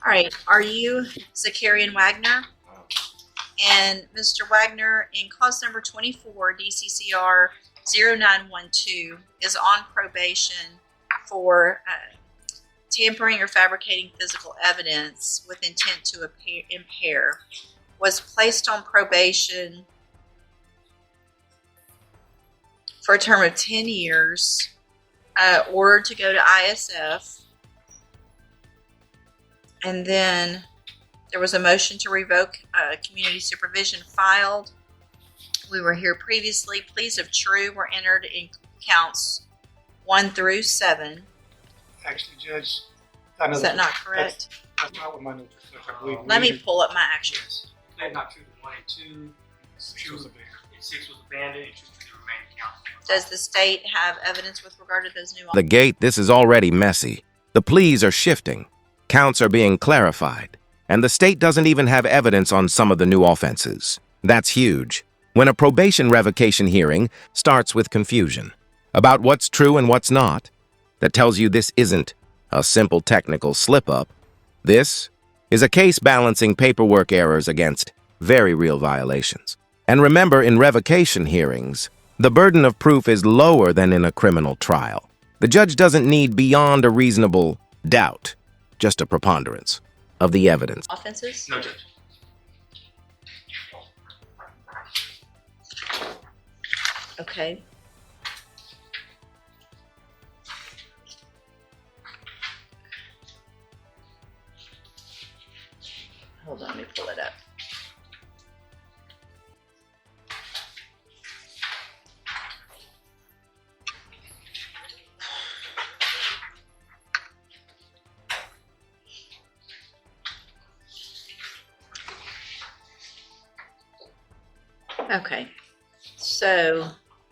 All right, are you Zakarian Wagner? And Mr. Wagner, in cause number 24, DCCR 0912, is on probation for tampering or fabricating physical evidence with intent to impair. Was placed on probation for a term of 10 years, ordered to go to ISF, and then there was a motion to revoke community supervision filed. We were here previously. Pleas of true were entered in counts 1 through 7. Actually, Judge, I know Is that not correct? That's not what my notes reflect. I believe. Let me pull up my actions. Plead not true to 1 and 2. 6 was abandoned. 6 was abandoned, and 2 to the remaining counts. Does the state have evidence with regard to those new? The gate, this is already messy. The pleas are shifting. Counts are being clarified. And the state doesn't even have evidence on some of the new offenses. That's huge. When a probation revocation hearing starts with confusion about what's true and what's not, that tells you this isn't a simple technical slip-up. This is a case balancing paperwork errors against very real violations. And remember, in revocation hearings, the burden of proof is lower than in a criminal trial. The judge doesn't need beyond a reasonable doubt, just a preponderance of the evidence. Offenses? No, Judge. Okay. Hold on, let me pull it up. Okay, so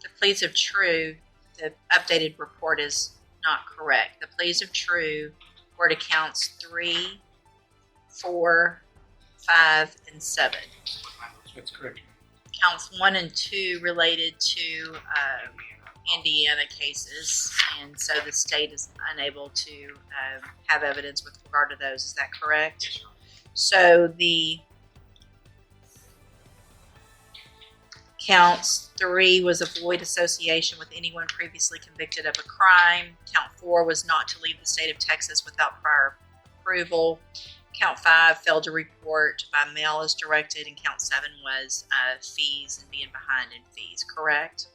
the pleas of true, the updated report is not correct. The pleas of true were to counts 3, 4, 5, and 7. That's correct. Counts 1 and 2 related to Indiana cases, and so the state is unable to have evidence with regard to those. Is that correct? Yes, sir. So the counts 3 was avoid association with anyone previously convicted of a crime. Count 4 was not to leave the state of Texas without prior approval. Count 5 failed to report by mail as directed, and count 7 was fees and being behind in fees. Correct?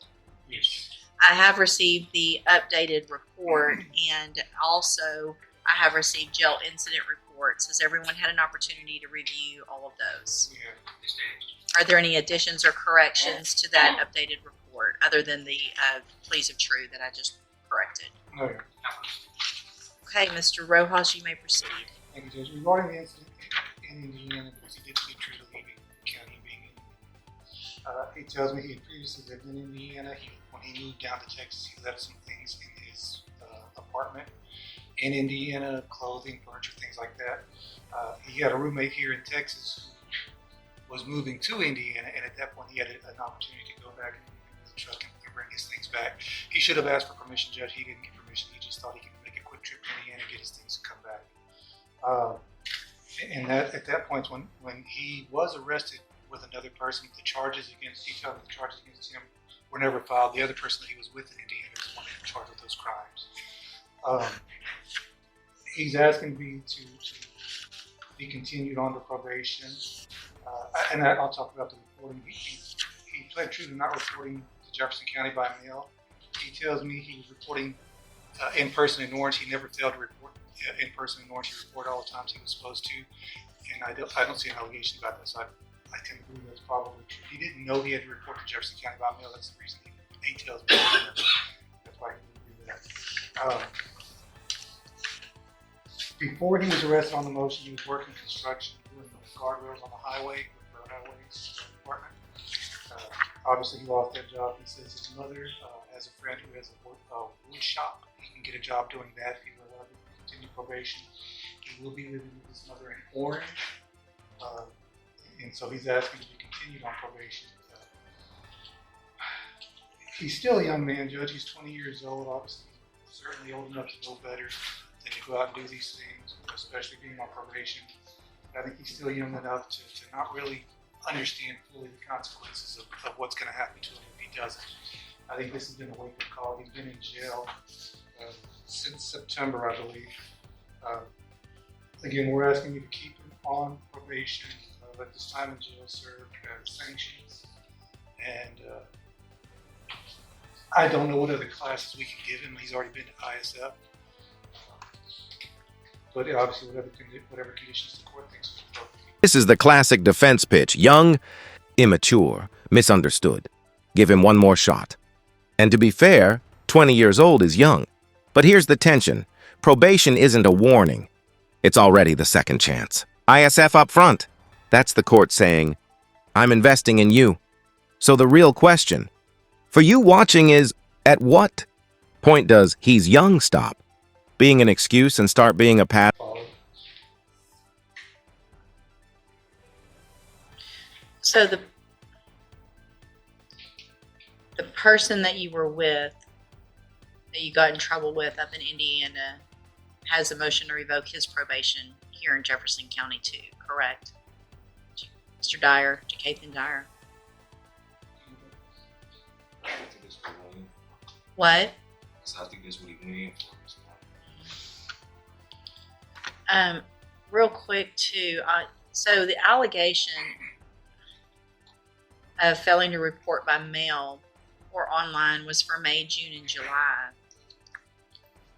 Yes. I have received the updated report, and also I have received jail incident reports. Has everyone had an opportunity to review all of those? Yeah. Yes, Judge. Are there any additions or corrections to that updated report other than the pleas of true that I just corrected? No, yeah. Okay, Mr. Rojas, you may proceed. Thank you, Judge. Regarding the incident in Indiana, because he did plead true to leaving the county and being in, he tells me he had previously lived in Indiana. When he moved down to Texas, he left some things in his apartment in Indiana, clothing, furniture, things like that. He had a roommate here in Texas who was moving to Indiana, and at that point he had an opportunity to go back in the truck and bring his things back. He should have asked for permission, Judge. He didn't get permission. He just thought he could make a quick trip to Indiana, get his things, and come back. And that at that point, when he was arrested with another person, the charges against him were never filed. The other person that he was with in Indiana was the one that was charged with those crimes. He's asking me to be continued on to probation, and I'll talk about the reporting. He pled true to not reporting to Jefferson County by mail. He tells me he was reporting in person in Orange. He never failed to report in person in Orange. He reported all the times he was supposed to, and I don't see an allegation about that. So I tend to believe that's probably true. He didn't know he had to report to Jefferson County by mail. That's the reason he tells me. That's why he didn't do that. Before he was arrested on the motion, he was working construction, doing guardrails on the highway with the highways department. Obviously, he lost that job. He says his mother has a friend who has a wood shop. He can get a job doing that if he were allowed to continue probation. He will be living with his mother in Orange, and so he's asking to be continued on probation. He's still a young man, Judge. He's 20 years old. Obviously, certainly old enough to know better than to go out and do these things. But especially being on probation. I think he's still young enough to not really understand fully the consequences of what's going to happen to him if he doesn't. I think this has been a wake-up call. He's been in jail since September, I believe. Again, we're asking you to keep him on probation, let this time in jail serve sanctions, and I don't know what other classes we can give him. He's already been to ISF, but obviously whatever conditions the court thinks is appropriate. This is the classic defense pitch. Young, immature, misunderstood. Give him one more shot. And to be fair, 20 years old is young. But here's the tension. Probation isn't a warning. It's already the second chance. ISF up front. That's the court saying, I'm investing in you. So the real question for you watching is, at what point does he's young stop being an excuse and start being a pattern? So the person that you were with, that you got in trouble with up in Indiana, has a motion to revoke his probation here in Jefferson County too, correct? Mr. Dyer, Jacathan Dyer. What? So I think that's what he went in for. Real quick too, so the allegation of failing to report by mail or online was for May, June, and July.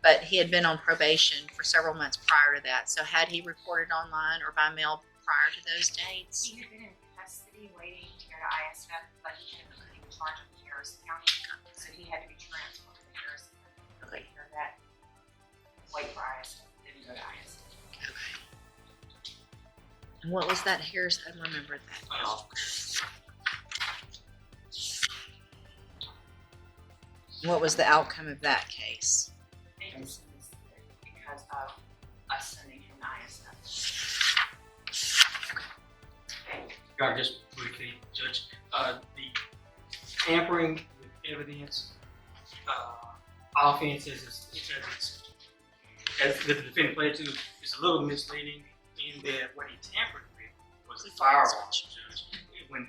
But he had been on probation for several months prior to that. So had he reported online or by mail prior to those dates? He had been in custody waiting to go to ISF, but he couldn't be charged with Harrison County, so he had to be transferred to Harrison. Okay. For that, wait for ISF, didn't go to ISF. And what was that Harris? I remember that. What was the outcome of that case? They dismissed it because of us sending him to ISF. God, just briefly, Judge, the tampering with evidence, offenses, as the defendant played to, is a little misleading in that what he tampered with was the firearms, Judge. When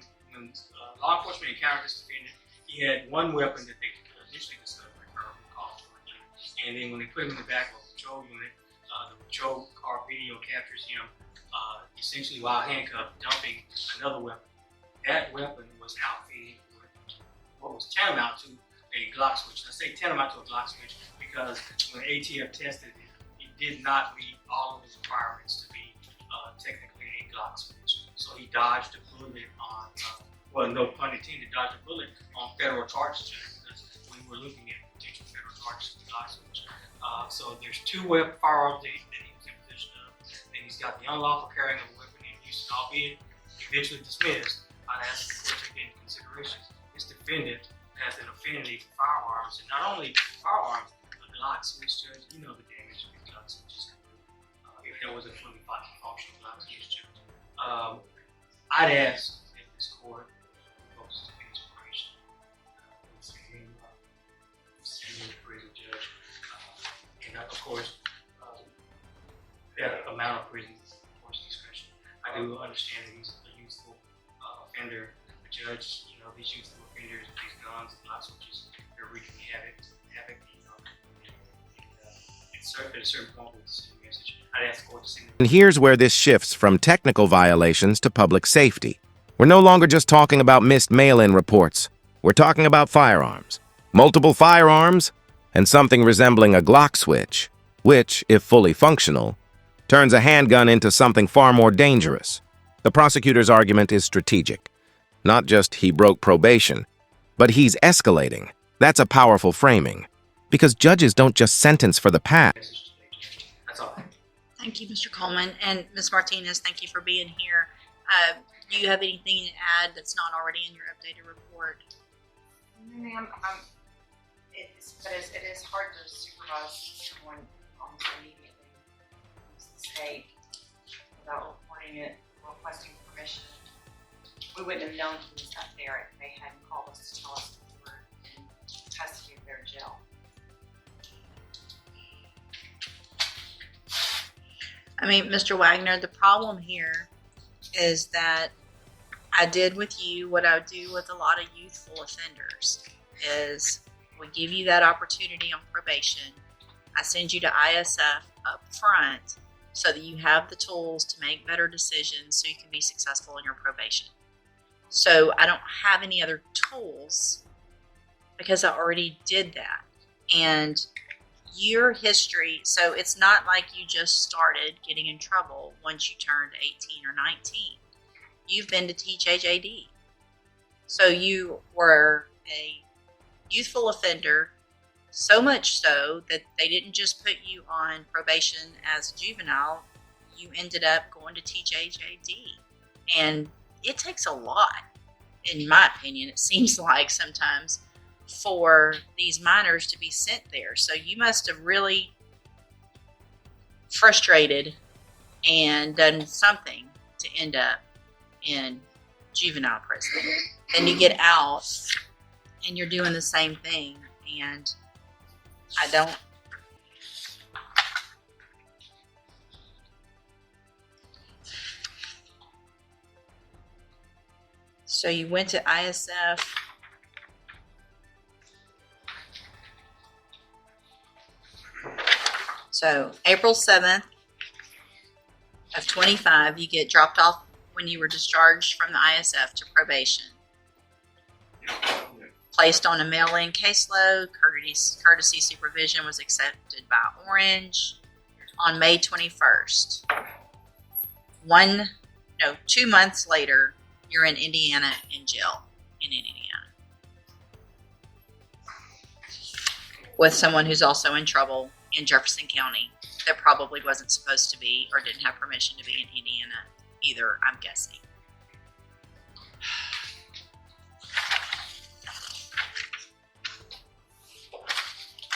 law enforcement encountered this defendant, he had one weapon that they initially discovered, and then when they put him in the back of a patrol unit, the patrol car video captures him essentially while handcuffed, dumping another weapon. That weapon was outfitted with what was tantamount to a Glock switch. I say tantamount to a Glock switch because when ATF tested it, it did not meet all of its requirements to be technically a Glock switch. So he dodged a bullet on, well, no pun intended, dodged a bullet on federal charges because we were looking at potential federal charges with the Glock switch. So there's two firearms that he was in possession of. Then he's got the unlawful carrying of a weapon in use, albeit eventually dismissed. I'd ask the court to take into consideration this defendant has an affinity for firearms, and not only firearms, but Glock switch, Judge, you know the damage that Glock switches can do if there was a fully functional Glock switch, Judge. I'd ask that this court focus to inspiration. Senior prison judge, and of course, that amount of prison is of course discretion. I do understand that he's a youthful offender. The judge, you know, these youthful offenders, these guns, and lots of just they're wreaking havoc, you know. At a certain point with the same message, I'd ask the court to send it. And here's where this shifts from technical violations to public safety. We're no longer just talking about missed mail-in reports. We're talking about firearms. Multiple firearms, and something resembling a Glock switch, which, if fully functional, turns a handgun into something far more dangerous. The prosecutor's argument is strategic. Not just he broke probation, but he's escalating. That's a powerful framing. Because judges don't just sentence for the past. That's all. Thank you, Mr. Coleman. And Ms. Martinez, thank you for being here. Do you have anything to add that's not already in your updated report? Ma'am, it is hard to supervise someone almost immediately from the state without reporting it, requesting permission. We wouldn't have known he was up there if they hadn't called us to tell us we were in custody of their jail. I mean, Mr. Wagner, the problem here is that I did with you what I do with a lot of youthful offenders is we give you that opportunity on probation. I send you to ISF up front so that you have the tools to make better decisions so you can be successful in your probation. So I don't have any other tools because I already did that. And your history, so it's not like you just started getting in trouble once you turned 18 or 19. You've been to TJJD. So you were a youthful offender, so much so that they didn't just put you on probation as a juvenile, you ended up going to TJJD. And it takes a lot, in my opinion, it seems like sometimes, for these minors to be sent there. So you must have really frustrated and done something to end up in juvenile prison. Then you get out and you're doing the same thing, and I don't. So you went to ISF. So April 7th of 25, you get dropped off when you were discharged from the ISF to probation. Placed on a mail-in caseload, courtesy supervision was accepted by Orange on May 21st. 2 months later, you're in Indiana in jail in Indiana with someone who's also in trouble in Jefferson County that probably wasn't supposed to be or didn't have permission to be in Indiana either, I'm guessing.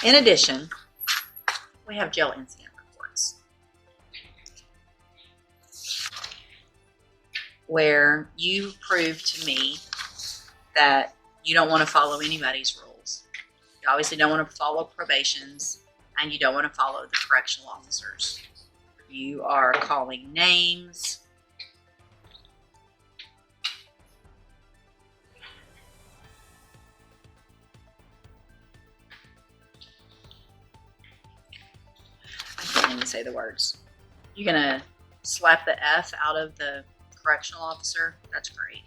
In addition, we have jail incident reports where you prove to me that you don't want to follow anybody's rules. You obviously don't want to follow probations, and you don't want to follow the correctional officers. You are calling names. I can't even say the words. You're going to slap the F out of the correctional officer. That's great.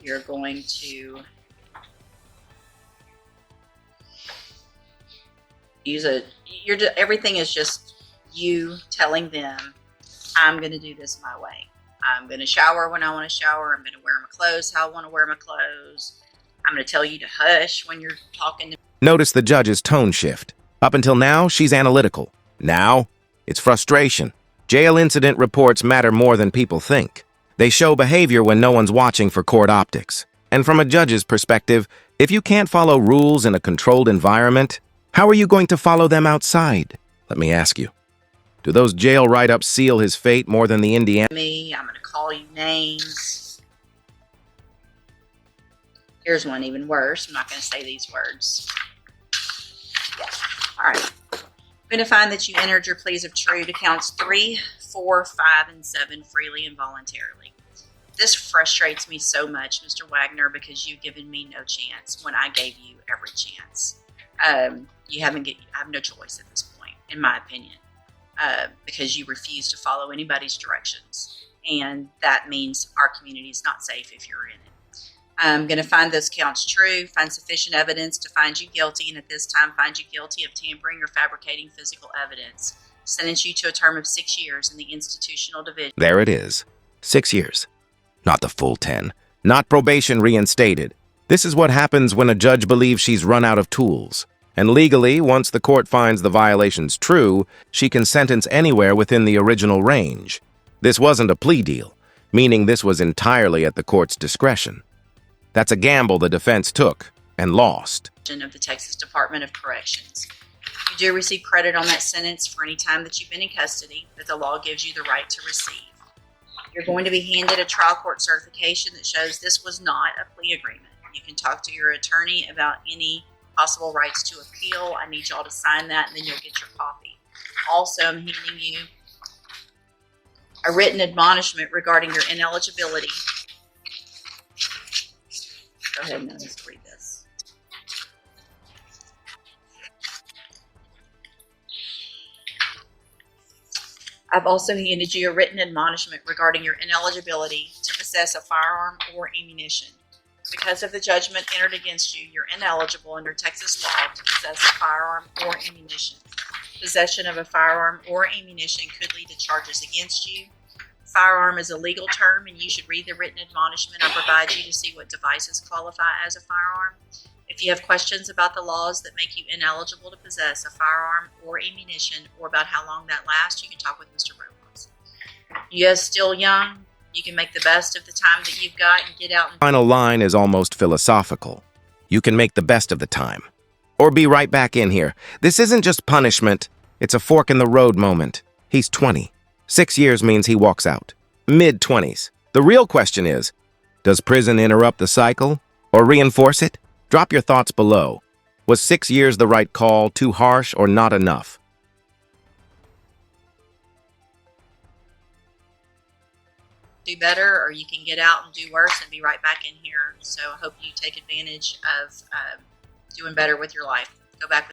You're going to everything is just you telling them, I'm going to do this my way. I'm going to shower when I want to shower. I'm going to wear my clothes how I want to wear my clothes. I'm going to tell you to hush when you're talking to me. Notice the judge's tone shift. Up until now, she's analytical. Now, it's frustration. Jail incident reports matter more than people think. They show behavior when no one's watching for court optics. And from a judge's perspective, if you can't follow rules in a controlled environment, how are you going to follow them outside? Let me ask you. Do those jail write-ups seal his fate more than the Indiana? I'm going to call you names. Here's one even worse. I'm not going to say these words. Yeah. All right. I'm going to find that you entered your pleas of true to counts 3, 4, 5, and 7 freely and voluntarily. This frustrates me so much, Mr. Wagner, because you've given me no chance when I gave you every chance. You have no choice at this point, in my opinion, because you refuse to follow anybody's directions. And that means our community is not safe if you're in it. I'm going to find those counts true, find sufficient evidence to find you guilty, and at this time find you guilty of tampering or fabricating physical evidence. Sentence you to a term of 6 years in the institutional division. There it is. 6 years. Not the full 10. Not probation reinstated. This is what happens when a judge believes she's run out of tools. And legally, once the court finds the violation's true, she can sentence anywhere within the original range. This wasn't a plea deal, meaning this was entirely at the court's discretion. That's a gamble the defense took and lost. Of the Texas Department of Corrections. You do receive credit on that sentence for any time that you've been in custody that the law gives you the right to receive. You're going to be handed a trial court certification that shows this was not a plea agreement. You can talk to your attorney about any possible rights to appeal. I need y'all to sign that, and then you'll get your copy. Also, I'm handing you a written admonishment regarding your ineligibility. Go ahead and let's read this. I've also handed you a written admonishment regarding your ineligibility to possess a firearm or ammunition. Because of the judgment entered against you, you're ineligible under Texas law to possess a firearm or ammunition. Possession of a firearm or ammunition could lead to charges against you. Firearm is a legal term, and you should read the written admonishment I provide you to see what devices qualify as a firearm. If you have questions about the laws that make you ineligible to possess a firearm or ammunition, or about how long that lasts, you can talk with Mr. Revoked. You guys still young. You can make the best of the time that you've got and get out and Final line is almost philosophical. You can make the best of the time. Or be right back in here. This isn't just punishment. It's a fork-in-the-road moment. He's 20. 6 years means he walks out. Mid-20s. The real question is, does prison interrupt the cycle or reinforce it? Drop your thoughts below. Was 6 years the right call, too harsh, or not enough? do better, or you can get out and do worse and be right back in here. So I hope you take advantage of doing better with your life. Go back with